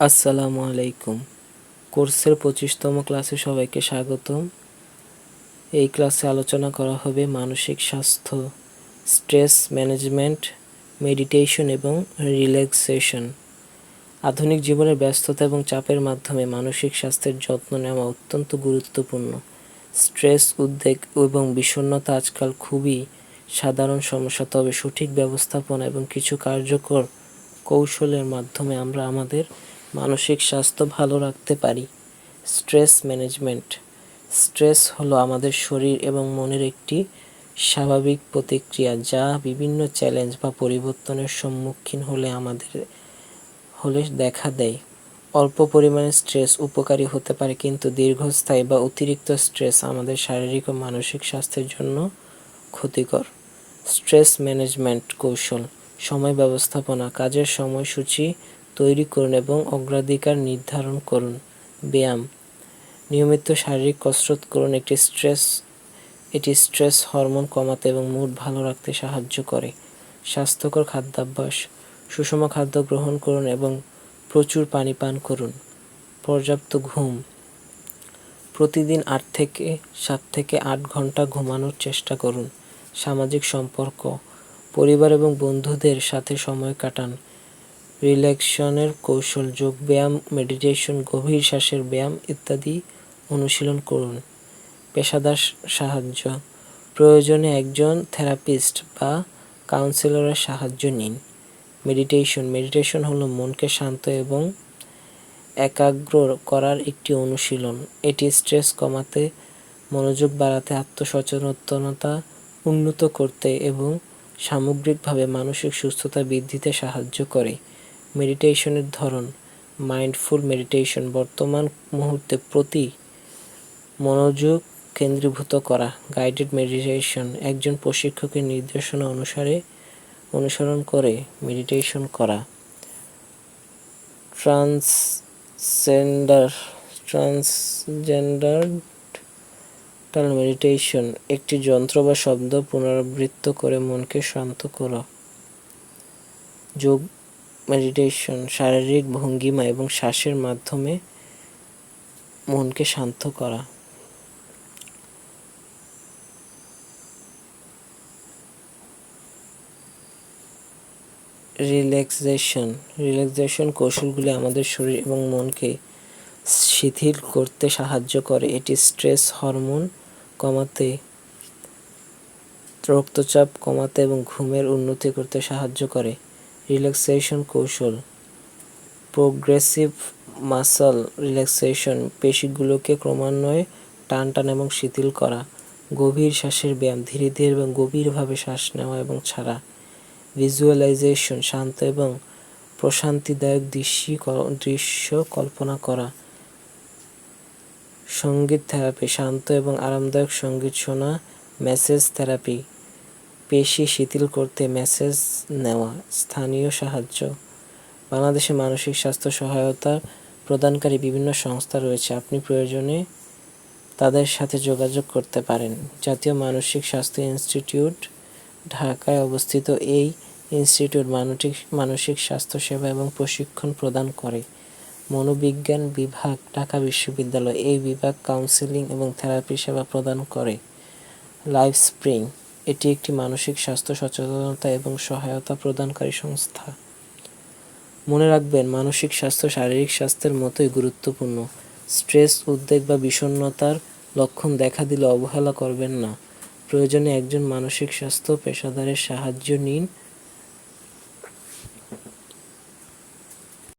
আসসালামু আলাইকুম। কোর্সের 25তম ক্লাসে সবাইকে স্বাগতম। এই ক্লাসে আলোচনা করা হবে মানসিক স্বাস্থ্য, স্ট্রেস ম্যানেজমেন্ট, মেডিটেশন এবং রিল্যাক্সেশন। আধুনিক জীবনের ব্যস্ততা এবং চাপের মাধ্যমে মানসিক স্বাস্থ্যের যত্ন নেওয়া অত্যন্ত গুরুত্বপূর্ণ। স্ট্রেস, উদ্বেগ এবং বিষণ্ণতা আজকাল খুবই সাধারণ সমস্যা, তবে সঠিক ব্যবস্থাপনা এবং কিছু কার্যকর কৌশলের মাধ্যমে আমরা আমাদের মানসিক স্বাস্থ্য ভালো রাখতে পারি। Stress management. স্ট্রেস হলো আমাদের শরীর এবং মনের একটি স্বাভাবিক প্রতিক্রিয়া যা বিভিন্ন চ্যালেঞ্জ বা পরিবর্তনের সম্মুখীন হলে দেখা দেয়। অল্প পরিমাণে স্ট্রেস উপকারী হতে পারে, কিন্তু দীর্ঘস্থায়ী বা অতিরিক্ত স্ট্রেস আমাদের শারীরিক ও মানসিক স্বাস্থ্যের জন্য ক্ষতিকর। স্ট্রেস ম্যানেজমেন্ট কৌশল: সময় ব্যবস্থাপনা, কাজের সময়সূচি তৈরি করুন এবং অগ্রাধিকার নির্ধারণ করুন। ব্যায়াম, নিয়মিত শারীরিক কসরত করুন। এটি স্ট্রেস হরমোন কমাতে এবং মুড ভালো রাখতে সাহায্য করে। স্বাস্থ্যকর খাদ্যাভ্যাস, সুষম খাদ্য গ্রহণ করুন এবং প্রচুর পানি পান করুন। পর্যাপ্ত ঘুম, প্রতিদিন 7 থেকে 8 ঘন্টা ঘুমানোর চেষ্টা করুন। সামাজিক সম্পর্ক, পরিবার এবং বন্ধুদের সাথে সময় কাটান। রিল্যাক্সেশনের কৌশল, যোগব্যায়াম, মেডিটেশন, গভীর শ্বাসের ব্যায়াম ইত্যাদি অনুশীলন করুন। পেশাদার সাহায্য, প্রয়োজনে একজন থেরাপিস্ট বা কাউন্সিলরের সাহায্য নিন। মেডিটেশন হলো মনকে শান্ত এবং একাগ্র করার একটি অনুশীলন। এটি স্ট্রেস কমাতে, মনোযোগ বাড়াতে, আত্মসচেতনতা উন্নত করতে এবং সামগ্রিকভাবে মানসিক সুস্থতা বৃদ্ধিতে সাহায্য করে। মেডিটেশনের ধরন: মাইন্ডফুল মেডিটেশন, বর্তমান মুহূর্তে প্রতি মনোযোগ কেন্দ্রীভূত করা। গাইডেড মেডিটেশন, একজন প্রশিক্ষকের নির্দেশনা অনুসরণ করে মেডিটেশন করা। ট্রান্সজেন্ডার মেডিটেশন, একটি যন্ত্র বা শব্দ পুনরাবৃত্ত করে মনকে শান্ত করা। যোগ মেডিটেশন, শারীরিক ভঙ্গিমা এবং শ্বাসের মাধ্যমে মনকে শান্ত করা। রিল্যাক্সেশন কৌশলগুলি আমাদের শরীর এবং মনকে শিথিল করতে সাহায্য করে। এটি স্ট্রেস হরমোন কমাতে, রক্তচাপ কমাতে এবং ঘুমের উন্নতি করতে সাহায্য করে। রিল্যাক্সেশন কৌশল: প্রোগ্রেসিভ মাসল রিল্যাক্সেশন, পেশিগুলোকে ক্রমান্বয়ে টান এবং শিথিল করা। গভীর শ্বাসের ব্যায়াম, ধীরে ধীরে এবং গভীরভাবে শ্বাস নেওয়া এবং ছাড়া। ভিজুয়ালাইজেশন, শান্ত এবং প্রশান্তিদায়ক দৃশ্য কল্পনা করা। সঙ্গীত থেরাপি, শান্ত এবং আরামদায়ক সঙ্গীত শোনা। ম্যাসেজ থেরাপি, পেশি শিথিল করতে ম্যাসেজ নেওয়া। স্থানীয় সাহায্য, বাংলাদেশে মানসিক স্বাস্থ্য সহায়তা প্রদানকারী বিভিন্ন সংস্থা রয়েছে, আপনি প্রয়োজনে তাদের সাথে যোগাযোগ করতে পারেন। জাতীয় মানসিক স্বাস্থ্য ইনস্টিটিউট ঢাকায় অবস্থিত। এই ইনস্টিটিউট মানসিক স্বাস্থ্য সেবা এবং প্রশিক্ষণ প্রদান করে। মনোবিজ্ঞান বিভাগ, ঢাকা বিশ্ববিদ্যালয়। এই বিভাগ কাউন্সেলিং এবং থেরাপি সেবা প্রদান করে। লাইফ স্প্রিং, এটি একটি মানসিক স্বাস্থ্য সচেতনতা এবং সহায়তা প্রদানকারী সংস্থা। মনে রাখবেন, মানসিক স্বাস্থ্য শারীরিক স্বাস্থ্যের মতোই গুরুত্বপূর্ণ। স্ট্রেস, উদ্বেগ বা বিষণ্ণতার লক্ষণ দেখা দিলে অবহেলা করবেন না। প্রয়োজনে একজন মানসিক স্বাস্থ্য পেশাদারের সাহায্য নিন।